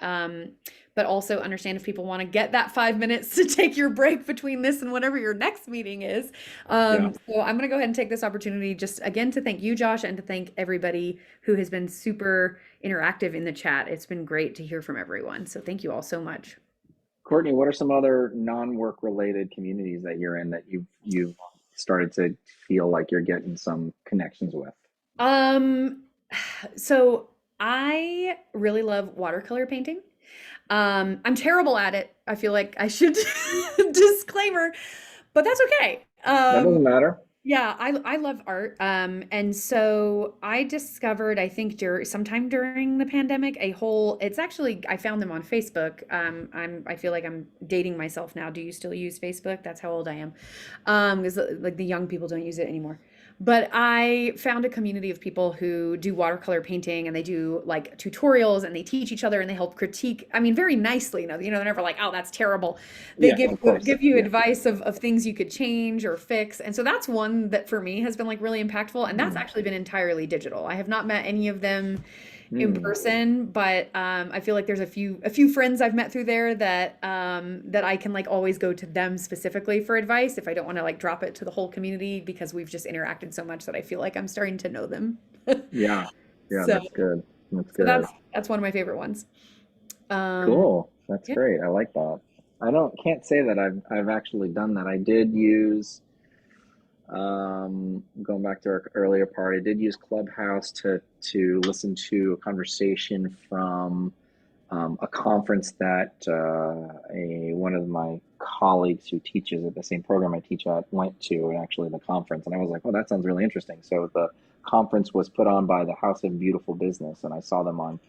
But also understand if people want to get that 5 minutes to take your break between this and whatever your next meeting is. Yeah. So I'm going to go ahead and take this opportunity just again to thank you, Josh, and to thank everybody who has been super interactive in the chat. It's been great to hear from everyone. So thank you all so much. Courtney, what are some other non-work related communities that you're in that you've started to feel like you're getting some connections with? Um, so I really love watercolor painting. I'm terrible at it. I feel like I should disclaimer, but that's okay. That doesn't matter. Yeah, I love art. And so I discovered, I think sometime during the pandemic, it's actually I found them on Facebook. I feel like I'm dating myself now. Do you still use Facebook? That's how old I am. Because like the young people don't use it anymore. But I found a community of people who do watercolor painting and they do like tutorials and they teach each other and they help critique. I mean, very nicely. They're never like, oh, that's terrible. They Yeah, of course. give you Yeah. advice of things you could change or fix. And so that's one that for me has been like really impactful. And that's Mm. actually been entirely digital. I have not met any of them in Mm. person, but I feel like there's a few friends I've met through there that I can like always go to them specifically for advice if I don't want to like drop it to the whole community because we've just interacted so much that I feel like I'm starting to know them. Yeah. Yeah, So that's good. That's so good. that's one of my favorite ones. Um, Cool. That's yeah. great. I like that. I don't can't say that I've actually done that. I did use going back to our earlier part, I did use Clubhouse to listen to a conversation from a conference that one of my colleagues who teaches at the same program I teach at went to, and actually the conference, and I was like, oh, that sounds really interesting. So the conference was put on by the House of Beautiful Business, and I saw them on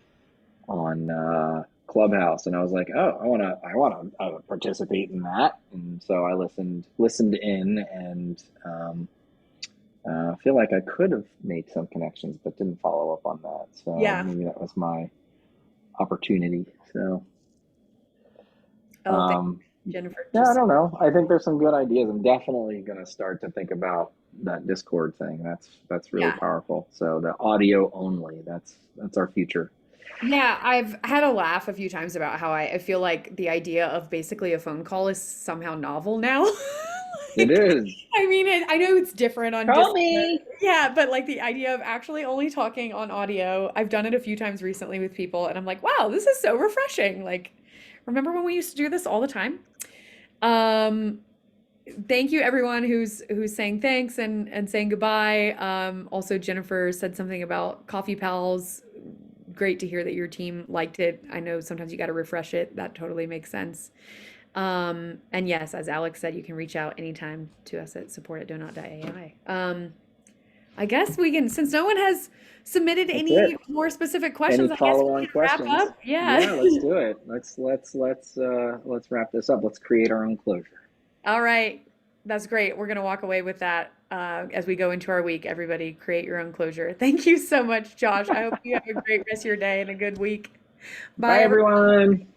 Clubhouse, and I was like, oh, I wanna participate in that, and so I listened in, and feel like I could have made some connections, but didn't follow up on that. So Yeah. maybe that was my opportunity. So Oh, thank um, you, Jennifer. yeah, I Just don't know. I think there's some good ideas. I'm definitely gonna start to think about that Discord thing. That's really yeah. powerful. So the audio only. That's our future. Yeah, I've had a laugh a few times about how I feel like the idea of basically a phone call is somehow novel now. It Like, is. I mean, I know it's different on Call Discord. me. Yeah, but like the idea of actually only talking on audio, I've done it a few times recently with people, and I'm like, wow, this is so refreshing. Like, remember when we used to do this all the time? Um, Thank you everyone who's saying thanks and saying goodbye. Also Jennifer said something about Coffee Pals. Great to hear that your team liked it. I know sometimes you got to refresh it. That totally makes sense. And yes, as Alex said, you can reach out anytime to us at support@donut.ai. I guess we can, since no one has submitted That's any it. more specific Any questions, I guess we follow-on can wrap questions? up. Yeah. Yeah, let's do it. Let's wrap this up. Let's create our own closure. All right. That's great. We're going to walk away with that as we go into our week. Everybody, create your own closure. Thank you so much, Josh. I hope you have a great rest of your day and a good week. Bye, Bye, everyone. everyone.